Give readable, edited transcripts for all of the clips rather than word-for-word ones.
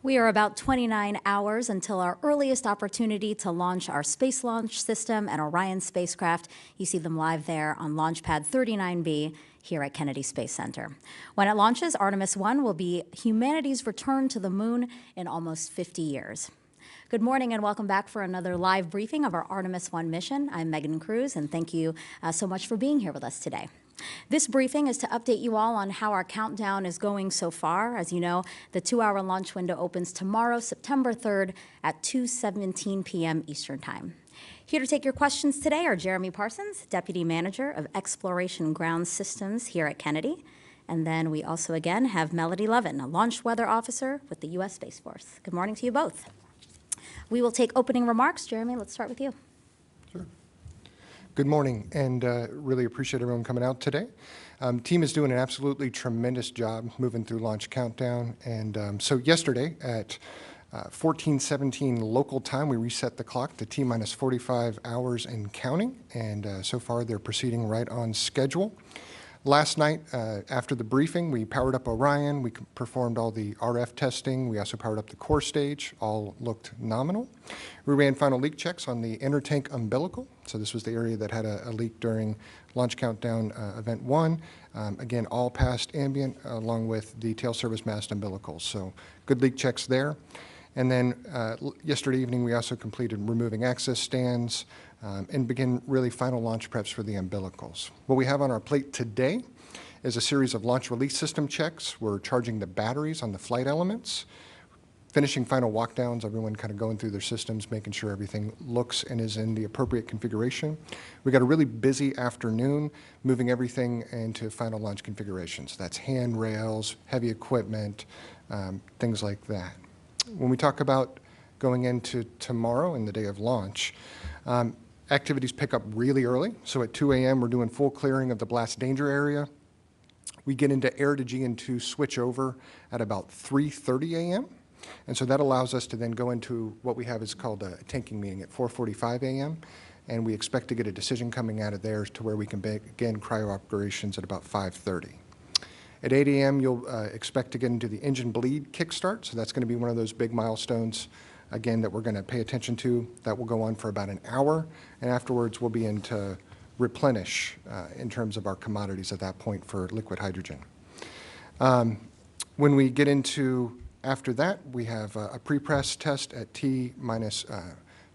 We are about 29 hours until our earliest opportunity to launch our Space Launch System and Orion spacecraft. You see them live there on Launch Pad 39B here at Kennedy Space Center. When it launches, Artemis I will be humanity's return to the moon in almost 50 years. Good morning and welcome back for another live briefing of our Artemis I mission. I'm Megan Cruz, and thank you so much for being here with us today. This briefing is to update you all on how our countdown is going so far. As you know, the 2-hour launch window opens tomorrow, September 3rd at 2:17 p.m. Eastern Time. Here to take your questions today are Jeremy Parsons, Deputy Manager of Exploration Ground Systems here at Kennedy. And then we also again have Melody Levin, a Launch Weather Officer with the U.S. Space Force. Good morning to you both. We will take opening remarks. Jeremy, let's start with you. Sure. Good morning, and really appreciate everyone coming out today. Team is doing an absolutely tremendous job moving through launch countdown. And so yesterday at 14:17 local time, we reset the clock to T-minus 45 hours and counting. And so far, they're proceeding right on schedule. Last night, after the briefing, we powered up Orion. We performed all the RF testing. We also powered up the core stage. All looked nominal. We ran final leak checks on the inner tank umbilical. So this was the area that had a leak during launch countdown event 1. Again, all passed ambient along with the tail service mast umbilicals. So good leak checks there. And then yesterday evening, we also completed removing access stands and begin really final launch preps for the umbilicals. What we have on our plate today is a series of launch release system checks. We're charging the batteries on the flight elements, finishing final walkdowns, everyone kind of going through their systems, making sure everything looks and is in the appropriate configuration. We got a really busy afternoon moving everything into final launch configurations. That's handrails, heavy equipment, things like that. When we talk about going into tomorrow and the day of launch, activities pick up really early. So at 2 a.m., we're doing full clearing of the blast danger area. We get into air to GN2 switch over at about 3:30 a.m. And so that allows us to then go into what we have is called a tanking meeting at 4:45 a.m. And we expect to get a decision coming out of there to where we can begin cryo operations at about 5:30. At 8 a.m., you'll expect to get into the engine bleed kickstart. So that's going to be one of those big milestones, again, that we're going to pay attention to. That will go on for about an hour. And afterwards, we'll be into replenish in terms of our commodities at that point for liquid hydrogen. When we get into after that, we have a pre-press test at T-minus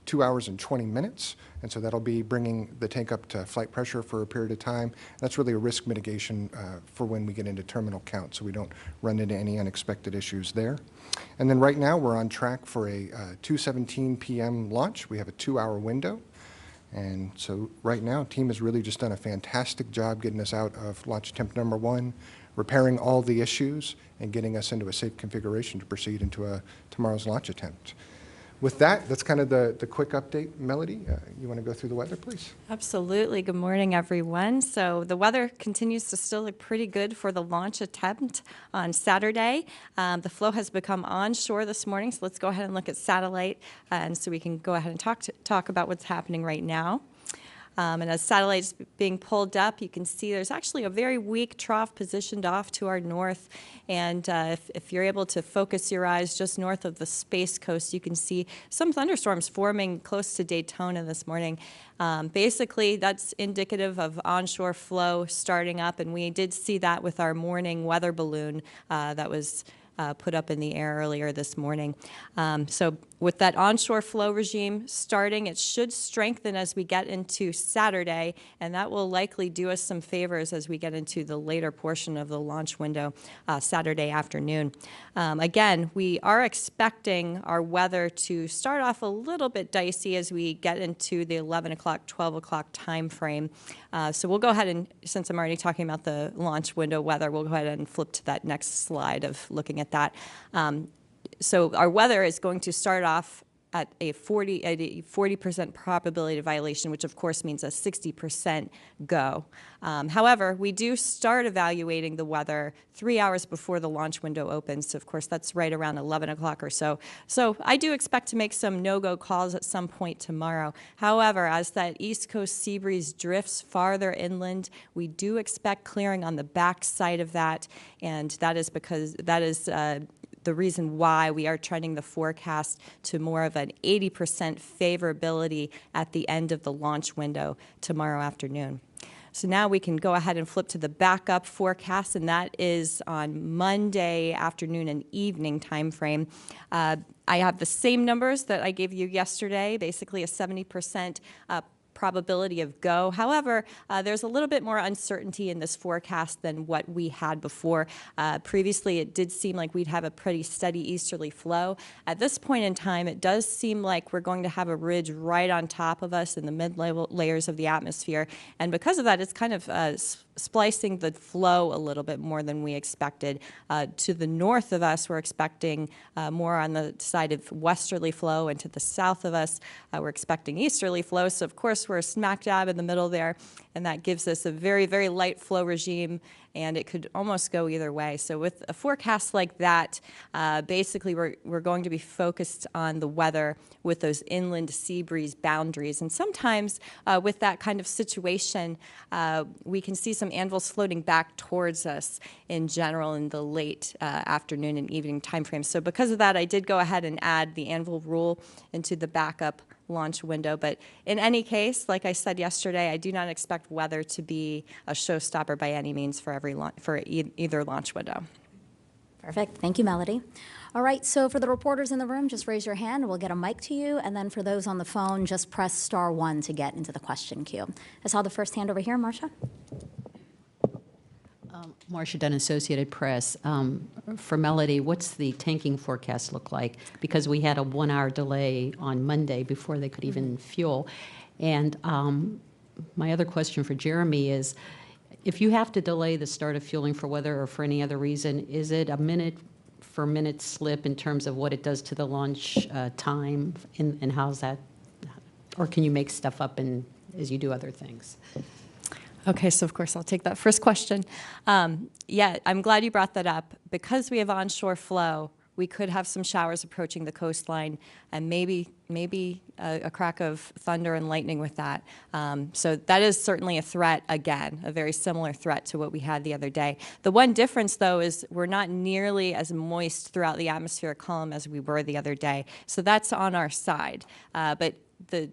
2 hours and 20 minutes. And so that'll be bringing the tank up to flight pressure for a period of time. That's really a risk mitigation for when we get into terminal count, so we don't run into any unexpected issues there. And then right now, we're on track for a 2:17 p.m. launch. We have a 2-hour window. And so right now, team has really just done a fantastic job getting us out of launch attempt number 1, repairing all the issues, and getting us into a safe configuration to proceed into tomorrow's launch attempt. With that, that's kind of the quick update. Melody, you want to go through the weather, please? Absolutely. Good morning, everyone. So the weather continues to still look pretty good for the launch attempt on Saturday. The flow has become onshore this morning, so let's go ahead and look at satellite, and so we can go ahead and talk about what's happening right now. And as satellite's being pulled up, you can see there's actually a very weak trough positioned off to our north. And if you're able to focus your eyes just north of the Space Coast, you can see some thunderstorms forming close to Daytona this morning. Basically, that's indicative of onshore flow starting up, and we did see that with our morning weather balloon that was put up in the air earlier this morning. So with that onshore flow regime starting, it should strengthen as we get into Saturday, and that will likely do us some favors as we get into the later portion of the launch window Saturday afternoon. Again, we are expecting our weather to start off a little bit dicey as we get into the 11 o'clock, 12 o'clock time frame. So we'll go ahead and, since I'm already talking about the launch window weather, we'll go ahead and flip to that next slide of looking at that. So our weather is going to start off at a 40% probability of violation, which of course means a 60% go. However, we do start evaluating the weather 3 hours before the launch window opens. So of course, that's right around 11 o'clock or so. So I do expect to make some no-go calls at some point tomorrow. However, as that East Coast sea breeze drifts farther inland, we do expect clearing on the back side of that, and that is because that is the reason why we are trending the forecast to more of an 80% favorability at the end of the launch window tomorrow afternoon. So now we can go ahead and flip to the backup forecast, and that is on Monday afternoon and evening time frame. I have the same numbers that I gave you yesterday, basically a 70% probability of go. However, there's a little bit more uncertainty in this forecast than what we had before. Previously, it did seem like we'd have a pretty steady easterly flow. At this point in time, it does seem like we're going to have a ridge right on top of us in the mid-level layers of the atmosphere. And because of that, it's kind of splicing the flow a little bit more than we expected. To the north of us, we're expecting more on the side of westerly flow, and to the south of us, we're expecting easterly flow. So, of course, we're smack dab in the middle there, and that gives us a very, very light flow regime, and it could almost go either way. So with a forecast like that, basically we're going to be focused on the weather with those inland sea breeze boundaries. And sometimes with that kind of situation, we can see some anvils floating back towards us in general in the late afternoon and evening timeframes. So because of that, I did go ahead and add the anvil rule into the backup launch window. But in any case, like I said yesterday, I do not expect weather to be a showstopper by any means for either launch window. Perfect. Thank you, Melody. All right, so for the reporters in the room, just raise your hand. We'll get a mic to you. And then for those on the phone, just press *1 to get into the question queue. I saw the first hand over here, Marcia. Marcia Dunn, Associated Press. For Melody, what's the tanking forecast look like? Because we had a 1-hour delay on Monday before they could even fuel. And my other question for Jeremy is, if you have to delay the start of fueling for weather or for any other reason, is it a minute-for-minute slip in terms of what it does to the launch time, and how's that? Or can you make stuff up as you do other things? Okay, so of course I'll take that first question. Yeah, I'm glad you brought that up. Because we have onshore flow, we could have some showers approaching the coastline, and maybe a crack of thunder and lightning with that. So that is certainly a threat, again, a very similar threat to what we had the other day. The one difference, though, is we're not nearly as moist throughout the atmospheric column as we were the other day. So that's on our side. But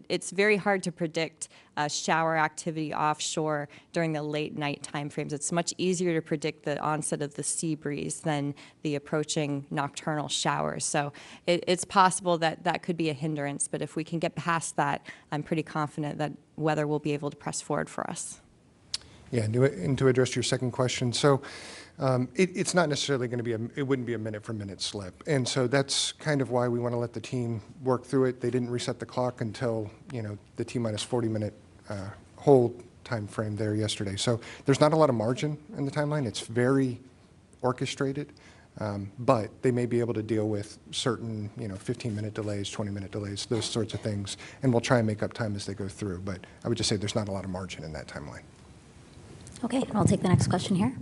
it's very hard to predict shower activity offshore during the late night time frames. It's much easier to predict the onset of the sea breeze than the approaching nocturnal showers. So it's possible that that could be a hindrance, but if we can get past that, I'm pretty confident that weather will be able to press forward for us. Yeah, and to address your second question, so it's not necessarily going to be it wouldn't be a minute-for-minute slip, and so that's kind of why we want to let the team work through it. They didn't reset the clock until the T-minus 40-minute hold time frame there yesterday. So there's not a lot of margin in the timeline. It's very orchestrated, but they may be able to deal with certain 15-minute delays, 20-minute delays, those sorts of things, and we'll try and make up time as they go through. But I would just say there's not a lot of margin in that timeline. Okay, I'll take the next question here.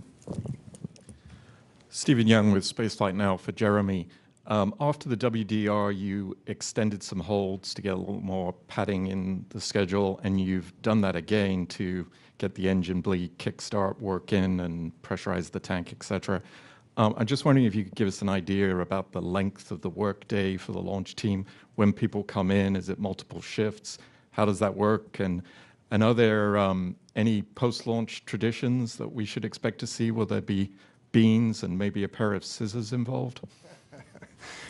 Stephen Young with Spaceflight Now for Jeremy. After the WDR, you extended some holds to get a little more padding in the schedule, and you've done that again to get the engine bleed, kickstart work in, and pressurize the tank, etc. I'm just wondering if you could give us an idea about the length of the workday for the launch team. When people come in, is it multiple shifts? How does that work? And are there any post-launch traditions that we should expect to see? Will there be beans and maybe a pair of scissors involved?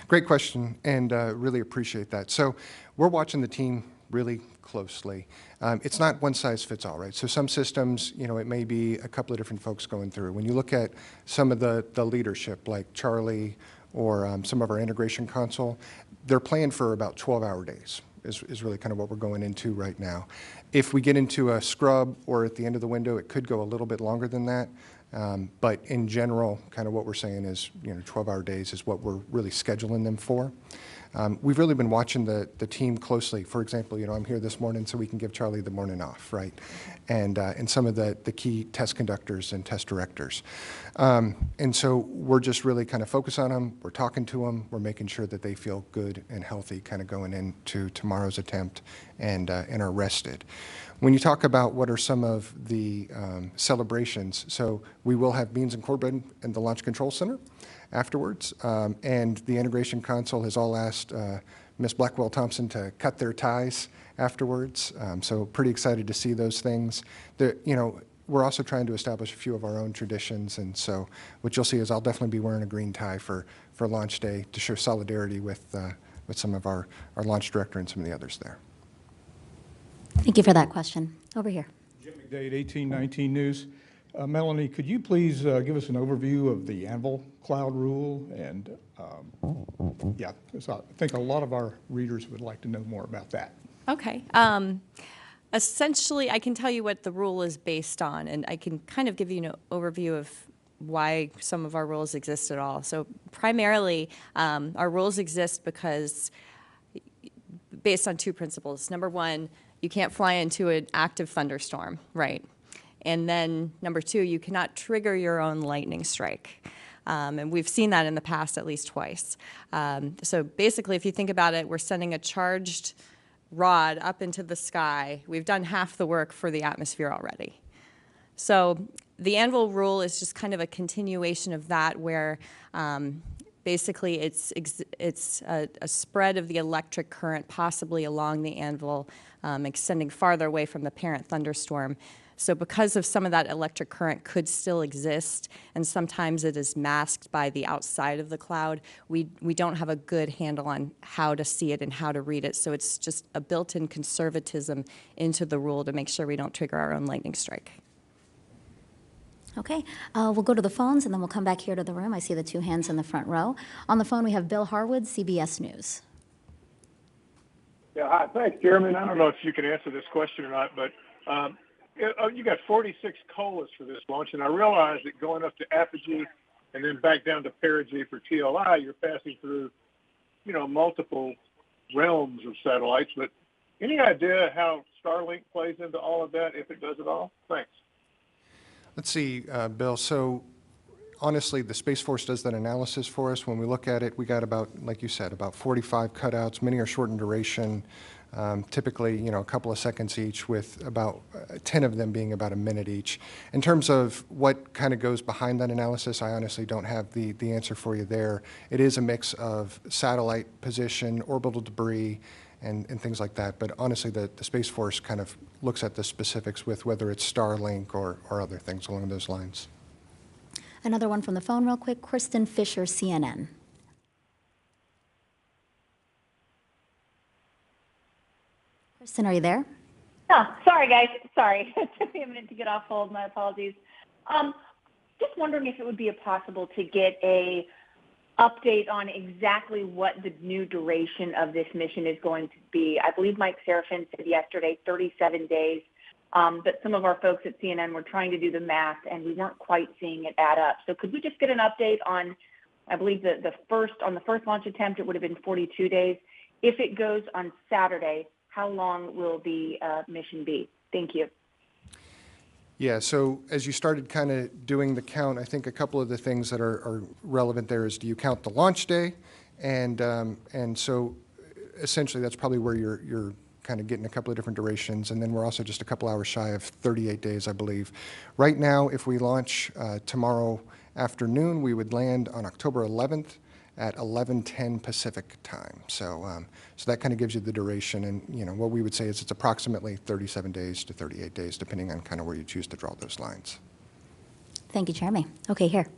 Great question, and really appreciate that. So we're watching the team really closely. It's not one size fits all, right? So some systems, it may be a couple of different folks going through. When you look at some of the leadership, like Charlie or some of our integration console, they're playing for about 12-hour days. Is really kind of what we're going into right now. If we get into a scrub or at the end of the window, it could go a little bit longer than that. But in general, kind of what we're saying is, 12-hour days is what we're really scheduling them for. We've really been watching the team closely. For example, I'm here this morning so we can give Charlie the morning off, right? And some of the key test conductors and test directors. And so we're just really kind of focused on them. We're talking to them. We're making sure that they feel good and healthy kind of going into tomorrow's attempt and are rested. When you talk about what are some of the celebrations, so we will have beans and cornbread in the Launch Control Center afterwards, and the integration console has all asked Ms. Blackwell Thompson to cut their ties afterwards, so pretty excited to see those things. We're also trying to establish a few of our own traditions, and so what you'll see is I'll definitely be wearing a green tie for launch day to show solidarity with some of our launch director and some of the others there. Thank you for that question. Over here. Jim McDade, 1819 News. Melanie, could you please give us an overview of the Anvil Cloud Rule? And yeah, so I think a lot of our readers would like to know more about that. Okay. Essentially, I can tell you what the rule is based on, and I can kind of give you an overview of why some of our rules exist at all. So primarily, our rules exist because based on two principles. Number one, you can't fly into an active thunderstorm, right? And then number two, you cannot trigger your own lightning strike. And we've seen that in the past at least twice. So basically, if you think about it, we're sending a charged rod up into the sky. We've done half the work for the atmosphere already. So the Anvil rule is just kind of a continuation of that, where basically it's a spread of the electric current possibly along the anvil, extending farther away from the parent thunderstorm. So because of some of that electric current could still exist, and sometimes it is masked by the outside of the cloud, we don't have a good handle on how to see it and how to read it. So it's just a built-in conservatism into the rule to make sure we don't trigger our own lightning strike. Okay, we'll go to the phones, and then we'll come back here to the room. I see the two hands in the front row. On the phone, we have Bill Harwood, CBS News. Yeah, hi. Thanks, Jeremy. I don't know if you can answer this question or not, but you got 46 colas for this launch, and I realize that going up to apogee and then back down to perigee for TLI, you're passing through, multiple realms of satellites. But any idea how Starlink plays into all of that, if it does at all? Thanks. Let's see, Bill. So honestly, the Space Force does that analysis for us. When we look at it, we got about, like you said, about 45 cutouts. Many are short in duration, typically, a couple of seconds each, with about 10 of them being about a minute each. In terms of what kind of goes behind that analysis, I honestly don't have the answer for you there. It is a mix of satellite position, orbital debris, and things like that. But honestly, the Space Force kind of looks at the specifics with whether it's Starlink or other things along those lines. Another one from the phone real quick, Kristen Fisher, CNN. Kristen, are you there? Oh, sorry, guys. Sorry. It took me a minute to get off hold. My apologies. Just wondering if it would be possible to get a update on exactly what the new duration of this mission is going to be. I believe Mike Serafin said yesterday 37 days, but some of our folks at CNN were trying to do the math, and we weren't quite seeing it add up. So could we just get an update on, I believe the first launch attempt, it would have been 42 days. If it goes on Saturday, how long will the mission be? Thank you. Yeah, so as you started kind of doing the count, I think a couple of the things that are relevant there is, do you count the launch day? And so essentially that's probably where you're kind of getting a couple of different durations. And then we're also just a couple hours shy of 38 days, I believe. Right now, if we launch tomorrow afternoon, we would land on October 11th at 11:10 Pacific time. So so that kind of gives you the duration. And what we would say is it's approximately 37 days to 38 days, depending on kind of where you choose to draw those lines. Thank you, Jeremy. Okay, here.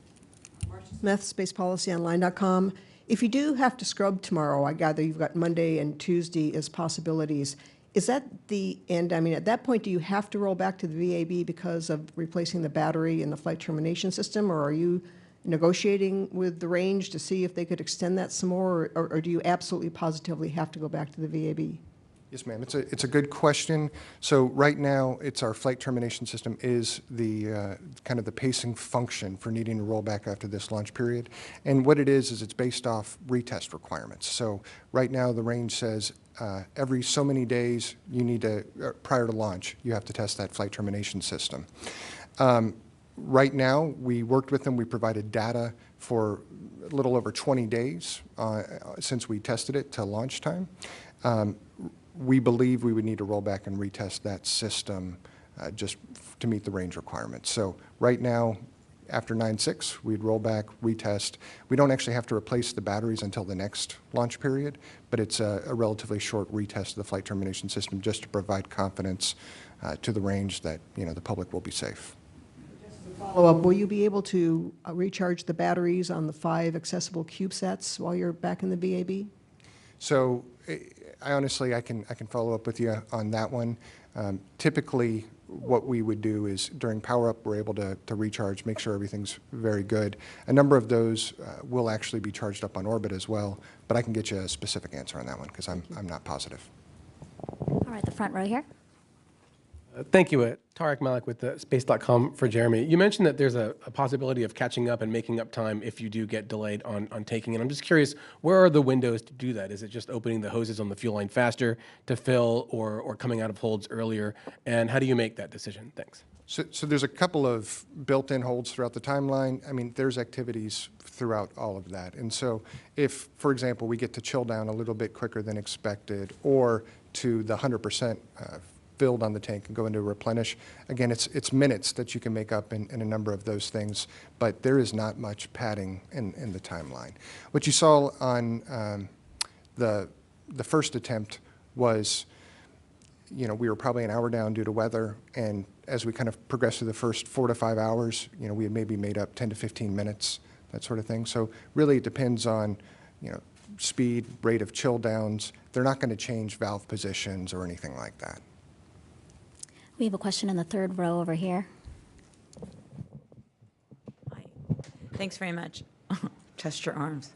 Smith, spacepolicyonline.com. If you do have to scrub tomorrow, I gather you've got Monday and Tuesday as possibilities. Is that the end? I mean, at that point, do you have to roll back to the VAB because of replacing the battery in the flight termination system, or are you negotiating with the range to see if they could extend that some more, or do you absolutely positively have to go back to the VAB? Yes, ma'am. It's a good question. So right now, it's our flight termination system is the kind of the pacing function for needing to roll back after this launch period. And what it is it's based off retest requirements. So right now, the range says every so many days you need to, prior to launch, you have to test that flight termination system. Right now, we worked with them. We provided data for a little over 20 days since we tested it to launch time. we believe we would need to roll back and retest that system just to meet the range requirements. So right now, after 9/6, we'd roll back, retest. We don't actually have to replace the batteries until the next launch period, but it's a relatively short retest of the flight termination system just to provide confidence to the range that the public will be safe. Follow-up, will you be able to recharge the batteries on the 5 accessible CubeSats while you're back in the VAB? So I honestly, I can follow up with you on that one. Typically, what we would do is during power up, we're able to recharge, make sure everything's very good. A number of those will actually be charged up on orbit as well, but I can get you a specific answer on that one because I'm not positive. All right, the front row here. Thank you. Tarek Malik with space.com for Jeremy. You mentioned that there's a possibility of catching up and making up time if you do get delayed on taking it. I'm just curious, where are the windows to do that? Is it just opening the hoses on the fuel line faster to fill or coming out of holds earlier? And how do you make that decision? Thanks. So there's a couple of built-in holds throughout the timeline. I mean, there's activities throughout all of that. And so if, for example, we get to chill down a little bit quicker than expected or to the 100% filled on the tank and go into replenish. Again, it's minutes that you can make up in a number of those things, but there is not much padding in the timeline. What you saw on the first attempt was, we were probably an hour down due to weather, and as we kind of progressed through the first 4 to 5 hours, we had maybe made up 10 to 15 minutes, that sort of thing. So really it depends on, speed, rate of chill downs. They're not going to change valve positions or anything like that. We have a question in the third row over here. Hi. Thanks very much. Test your arms.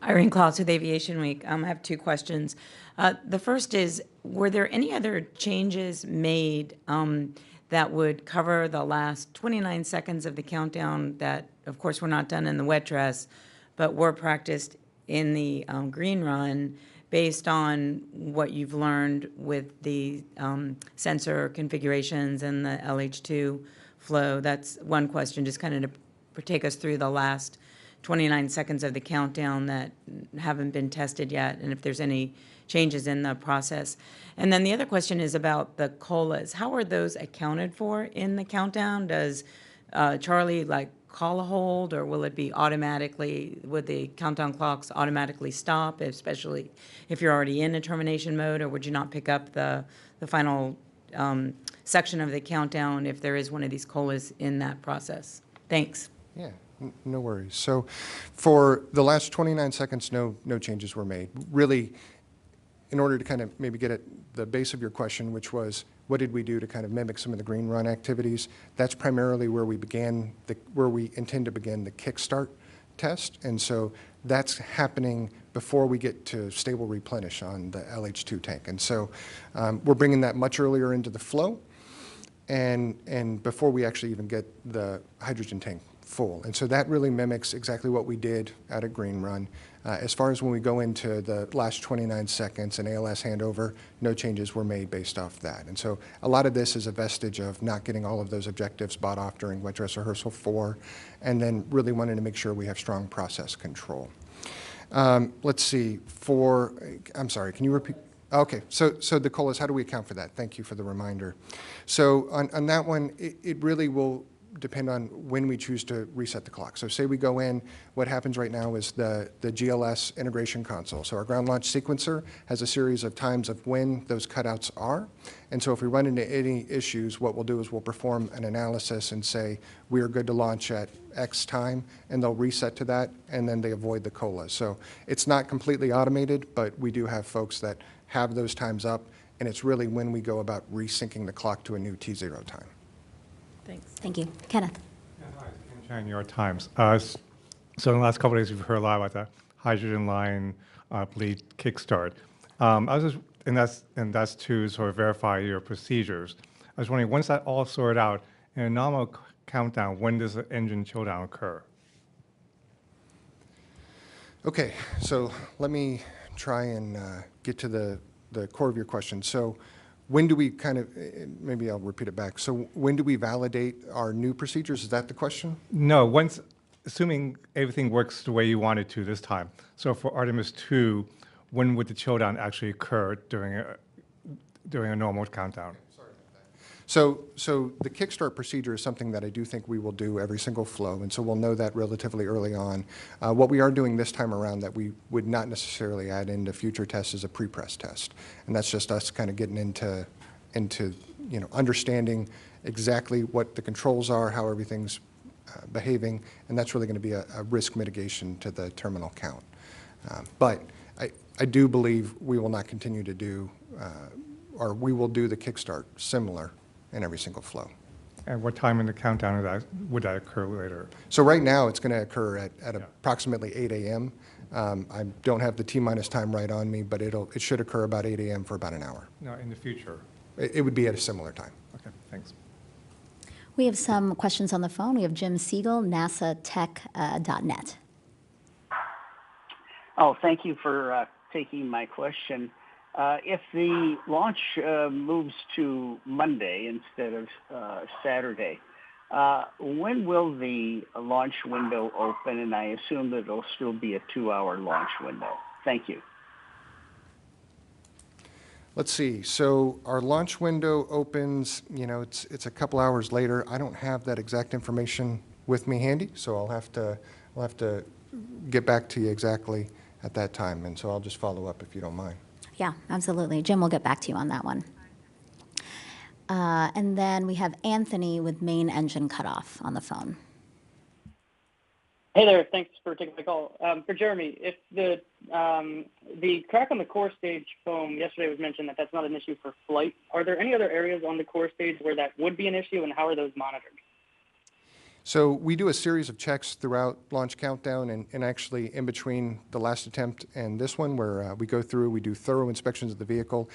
Irene Klaus with Aviation Week. I have 2 questions. The first is, were there any other changes made that would cover the last 29 seconds of the countdown that, of course, were not done in the wet dress, but were practiced in the green run, based on what you've learned with the sensor configurations and the LH2 flow? That's one question, just kind of to take us through the last 29 seconds of the countdown that haven't been tested yet, and if there's any changes in the process. And then the other question is about the COLAs. How are those accounted for in the countdown? Does Charlie call a hold, or will it be automatically, would the countdown clocks automatically stop, especially if you're already in a termination mode, or would you not pick up the final section of the countdown if there is one of these COLAs in that process? Thanks. Yeah, no worries. So for the last 29 seconds, no changes were made. Really, in order to kind of maybe get at the base of your question, which was, what did we do to kind of mimic some of the green run activities? That's primarily where we intend to begin the kickstart test. And so that's happening before we get to stable replenish on the LH2 tank. And so we're bringing that much earlier into the flow and before we actually even get the hydrogen tank full. And so that really mimics exactly what we did at a green run. As far as when we go into the last 29 seconds and ALS handover, no changes were made based off that. And so a lot of this is a vestige of not getting all of those objectives bought off during wet dress rehearsal 4, and then really wanting to make sure we have strong process control. Let's see, I'm sorry, can you repeat? Okay, so the COLAs, how do we account for that? Thank you for the reminder. So on that one, it really will depend on when we choose to reset the clock. So say we go in, what happens right now is the GLS integration console. So our ground launch sequencer has a series of times of when those cutouts are. And so if we run into any issues, what we'll do is we'll perform an analysis and say, we are good to launch at X time, and they'll reset to that, and then they avoid the COLA. So it's not completely automated, but we do have folks that have those times up, and it's really when we go about resyncing the clock to a new T0 time. Thanks. Thank you. Kenneth. Yeah, hi, Ken Chan, New York Times. So in the last couple of days, we've heard a lot about the hydrogen line bleed kickstart. I was just, and that's to sort of verify your procedures. I was wondering, once that all sorted out, in a normal countdown, when does the engine chill down occur? Okay, so let me try and get to the core of your question. So when do we kind of, maybe I'll repeat it back. So when do we validate our new procedures? Is that the question? No, assuming everything works the way you want it to this time. So for Artemis II, when would the chill down actually occur during a normal countdown? So the kickstart procedure is something that I do think we will do every single flow, and so we'll know that relatively early on. What we are doing this time around that we would not necessarily add into future tests is a pre-press test, and that's just us kind of getting into understanding exactly what the controls are, how everything's behaving, and that's really going to be a risk mitigation to the terminal count. But I do believe we will not continue to do, or we will do the kickstart similar in every single flow. And what time in the countdown would that occur later? So right now, it's going to occur at approximately 8 a.m. I don't have the T-minus time right on me, but it should occur about 8 a.m. for about an hour. No, in the future. It would be at a similar time. Okay, thanks. We have some questions on the phone. We have Jim Siegel, NASATech.net. Oh, thank you for taking my question. If the launch moves to Monday instead of Saturday, when will the launch window open? And I assume that it'll still be a 2-hour launch window. Thank you. Let's see. So our launch window opens, it's a couple hours later. I don't have that exact information with me handy, so I'll have to get back to you exactly at that time. And so I'll just follow up if you don't mind. Yeah, absolutely. Jim will get back to you on that one. And then we have Anthony with main engine cutoff on the phone. Hey there, thanks for taking my call. For Jeremy, if the crack on the core stage foam yesterday was mentioned that's not an issue for flight, are there any other areas on the core stage where that would be an issue, and how are those monitored? So we do a series of checks throughout launch countdown and actually in between the last attempt and this one where we go through, we do thorough inspections of the vehicle.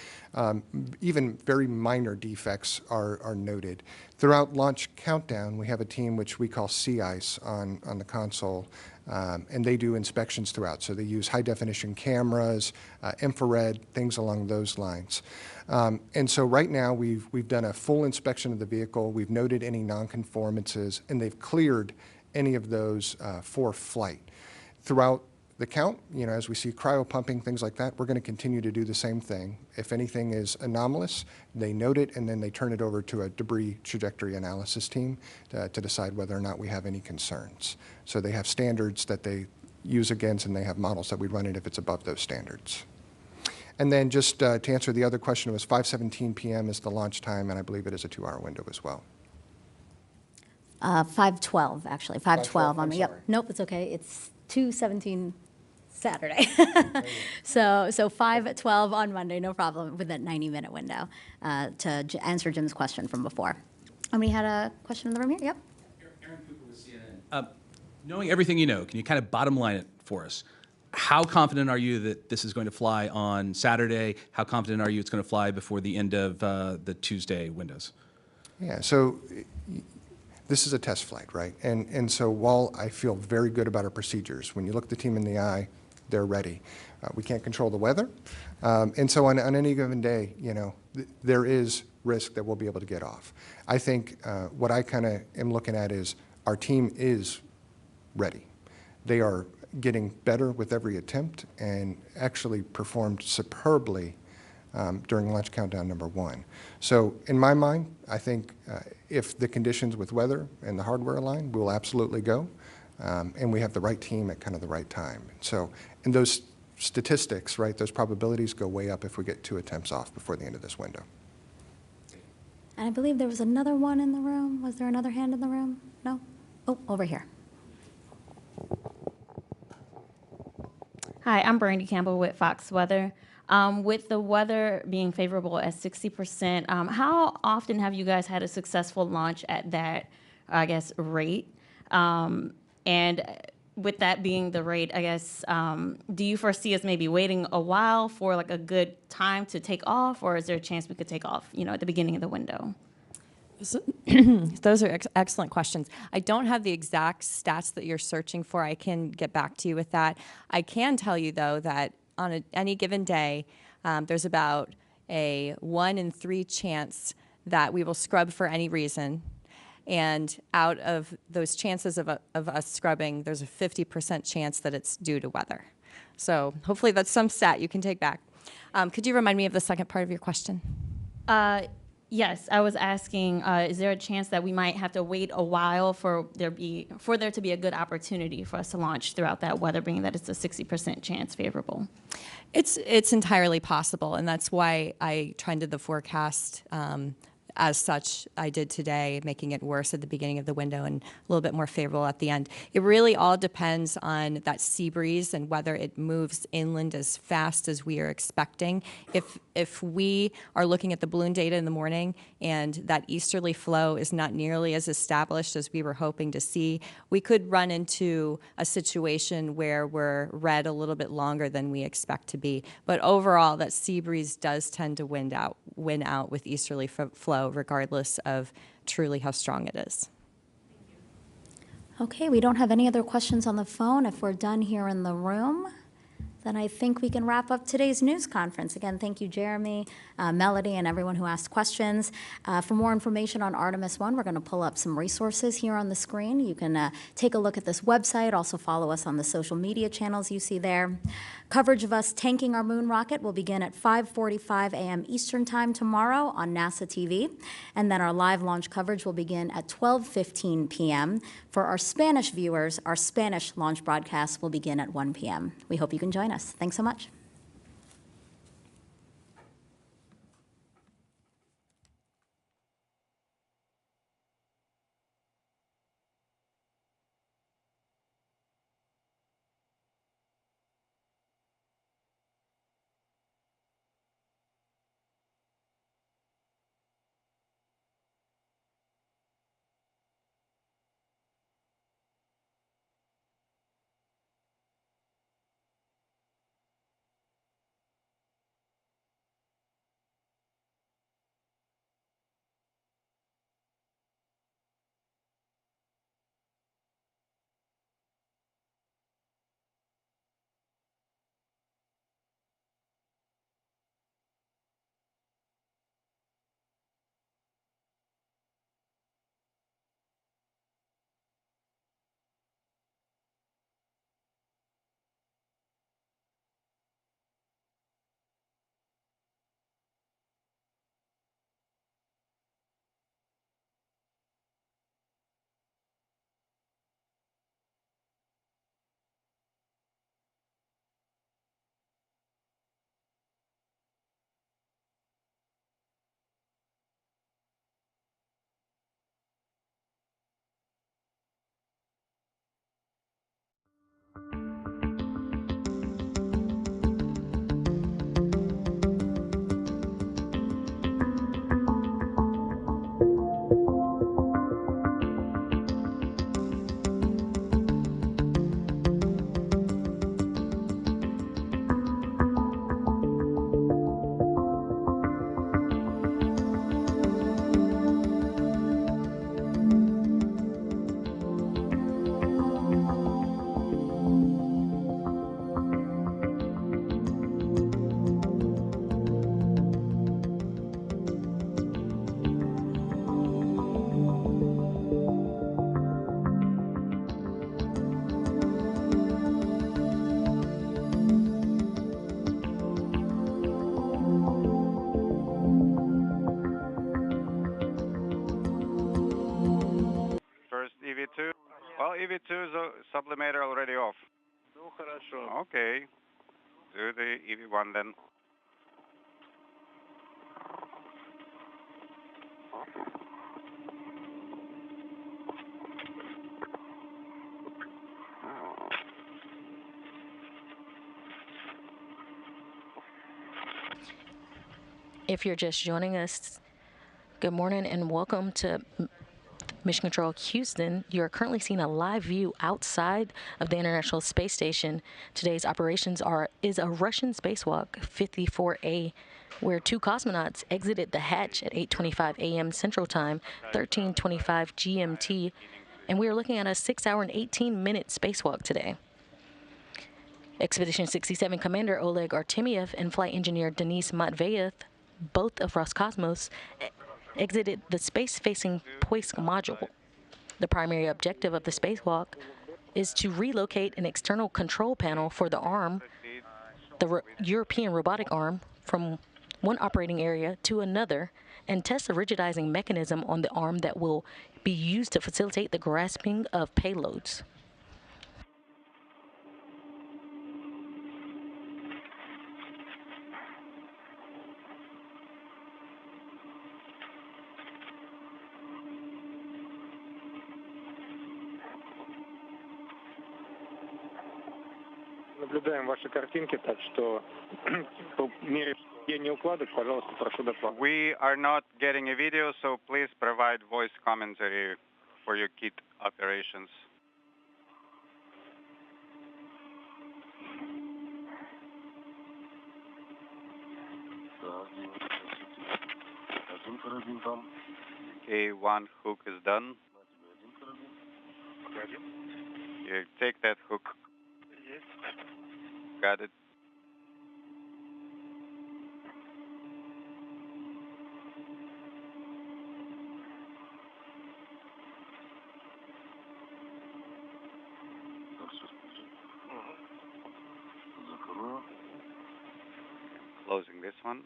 Even very minor defects are noted. Throughout launch countdown, we have a team which we call Sea Ice on the console, and they do inspections throughout. So they use high-definition cameras, infrared, things along those lines. And so right now, we've done a full inspection of the vehicle. We've noted any nonconformances, and they've cleared any of those for flight. Throughout the count, as we see cryo pumping, things like that, we're going to continue to do the same thing. If anything is anomalous, they note it, and then they turn it over to a debris trajectory analysis team to decide whether or not we have any concerns. So they have standards that they use against, and they have models that we run it if it's above those standards. And then just to answer the other question, it was 5:17 p.m. is the launch time, and I believe it is a 2-hour window as well. 5:12, actually. 5:12 on I'm me. Yep. sorry. Nope, it's okay. It's 2:17 Saturday. so 5:12 on Monday, no problem, with that 90-minute window to answer Jim's question from before. And we had a question in the room here. Yep. Aaron Cooper with CNN. Knowing everything you know, can you kind of bottom line it for us? How confident are you that this is going to fly on Saturday? How confident are you it's going to fly before the end of the Tuesday windows? Yeah, so this is a test flight, right? And so while I feel very good about our procedures, when you look the team in the eye, they're ready. We can't control the weather. And so on any given day, there is risk that we'll be able to get off. I think what I kind of am looking at is our team is ready. They are getting better with every attempt and actually performed superbly during launch countdown number 1. So in my mind, I think if the conditions with weather and the hardware align, we'll absolutely go. And we have the right team at kind of the right time. So, and those statistics, right, those probabilities go way up if we get 2 attempts off before the end of this window. And I believe there was another one in the room. Was there another hand in the room? No? Oh, over here. Hi, I'm Brandy Campbell with Fox Weather. With the weather being favorable at 60%, how often have you guys had a successful launch at that, rate? And with that being the rate, do you foresee us maybe waiting a while for like a good time to take off, or is there a chance we could take off, at the beginning of the window? Those are excellent questions. I don't have the exact stats that you're searching for. I can get back to you with that. I can tell you, though, that on any given day, there's about a 1 in 3 chance that we will scrub for any reason. And out of those chances of us scrubbing, there's a 50% chance that it's due to weather. So hopefully that's some stat you can take back. Could you remind me of the second part of your question? Yes, I was asking, is there a chance that we might have to wait a while for there to be a good opportunity for us to launch throughout that weather, being that it's a 60% chance favorable? It's entirely possible, and that's why I trended the forecast as such I did today, making it worse at the beginning of the window and a little bit more favorable at the end. It really all depends on that sea breeze and whether it moves inland as fast as we are expecting. If we are looking at the balloon data in the morning and that easterly flow is not nearly as established as we were hoping to see, we could run into a situation where we're red a little bit longer than we expect to be. But overall, that sea breeze does tend to win out with easterly flow, regardless of truly how strong it is. Okay, we don't have any other questions on the phone. If we're done here in the room, then I think we can wrap up today's news conference. Again, thank you, Jeremy, Melody, and everyone who asked questions. For more information on Artemis I, we're going to pull up some resources here on the screen. You can take a look at this website. Also follow us on the social media channels you see there. Coverage of us tanking our moon rocket will begin at 5:45 a.m. Eastern Time tomorrow on NASA TV. And then our live launch coverage will begin at 12:15 p.m. For our Spanish viewers, our Spanish launch broadcast will begin at 1 p.m. We hope you can join us. Thanks so much. EV2? Well, EV2 is sublimator already off. Okay. Do the EV1 then. If you're just joining us, good morning and welcome to Mission Control Houston. You are currently seeing a live view outside of the International Space Station. Today's operations is a Russian spacewalk 54A, where two cosmonauts exited the hatch at 8:25 a.m. Central Time, 13:25 GMT, and we are looking at a 6-hour and 18-minute spacewalk today. Expedition 67 Commander Oleg Artemiev and Flight Engineer Denis Matveyev, both of Roscosmos, exited the space-facing Poisk module. The primary objective of the spacewalk is to relocate an external control panel for the arm, the European robotic arm, from one operating area to another, and test a rigidizing mechanism on the arm that will be used to facilitate the grasping of payloads. Наблюдаем ваши картинки, так что по мере неукладок, пожалуйста, прошу доклад. We are not getting a video, so please provide voice commentary for your kit operations. Okay, one hook is done. You take that hook. Got it. Closing this one.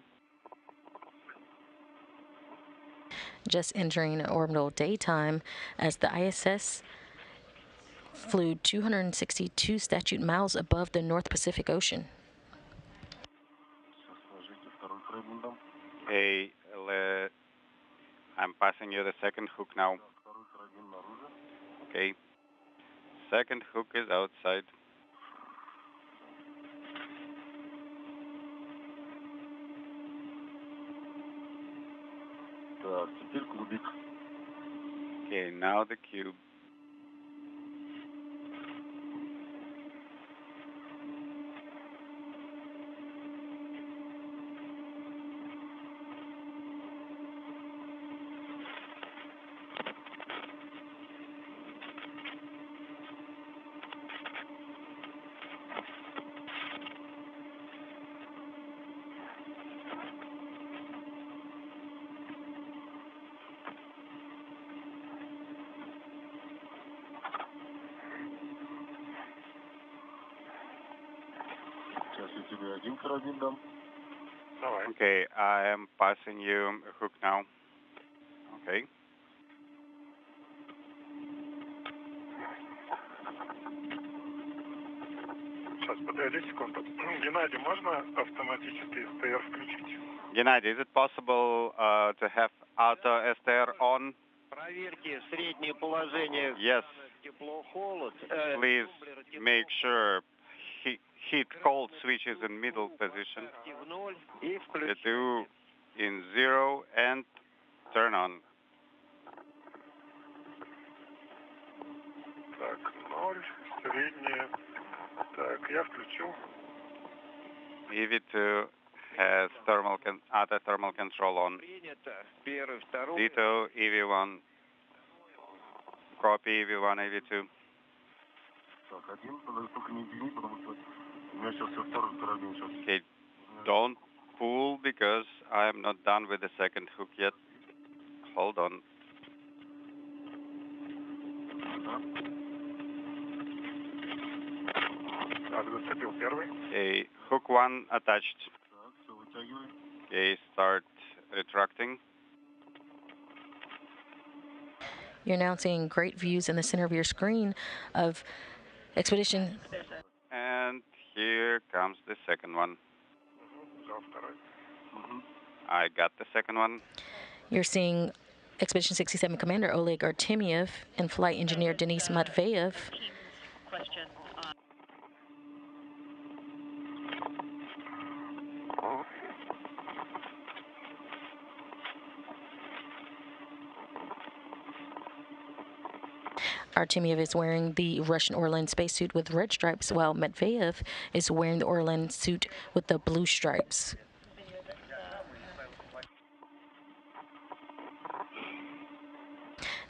Just entering orbital daytime as the ISS flew 262 statute miles above the North Pacific Ocean. Okay, I'm passing you the second hook now. Okay. Second hook is outside. Okay, now the cube. Okay, I am passing you a hook now. Okay. Сейчас, подожди секунду. Геннадий, можно автоматически СТР включить? Gennady, is it possible to have auto STR on? Проверьте среднее положение. Yes. Тепло-холод. Please make sure heat cold switches in middle position. The two in 0 and turn on. Так, 0, среднее. Так, я включу. EV2 has auto thermal control on. Ditto, EV1. Copy, EV1, EV2. Okay, don't pull because I am not done with the second hook yet. Hold on. Зацепил первый. Okay, hook 1 attached. Okay, start retracting. You're now seeing great views in the center of your screen of Expedition. And here comes the second one. I got the second one. You're seeing Expedition 67 Commander Oleg Artemiev and Flight Engineer Denis Matveyev. Artemiev is wearing the Russian Orlan spacesuit with red stripes, while Matveyev is wearing the Orlan suit with the blue stripes.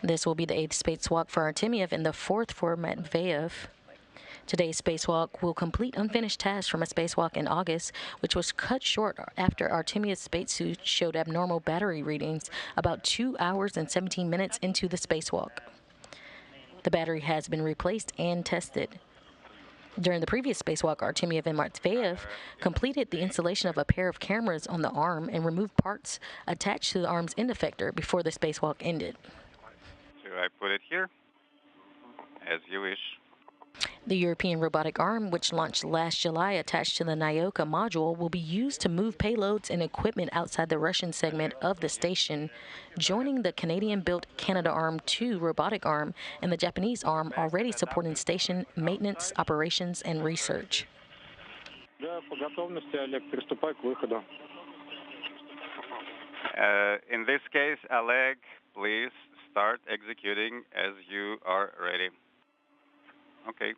This will be the 8th spacewalk for Artemiev and the 4th for Matveyev. Today's spacewalk will complete unfinished tasks from a spacewalk in August, which was cut short after Artemiev's spacesuit showed abnormal battery readings about 2 hours and 17 minutes into the spacewalk. The battery has been replaced and tested. During the previous spacewalk, Artemiev and Matveyev completed the installation of a pair of cameras on the arm and removed parts attached to the arm's end effector before the spacewalk ended. So I put it here, as you wish. The European robotic arm, which launched last July attached to the Nyoka module, will be used to move payloads and equipment outside the Russian segment of the station, joining the Canadian-built Canadarm2 robotic arm and the Japanese arm already supporting station maintenance, operations, and research. In this case, Oleg, please start executing as you are ready. Okay.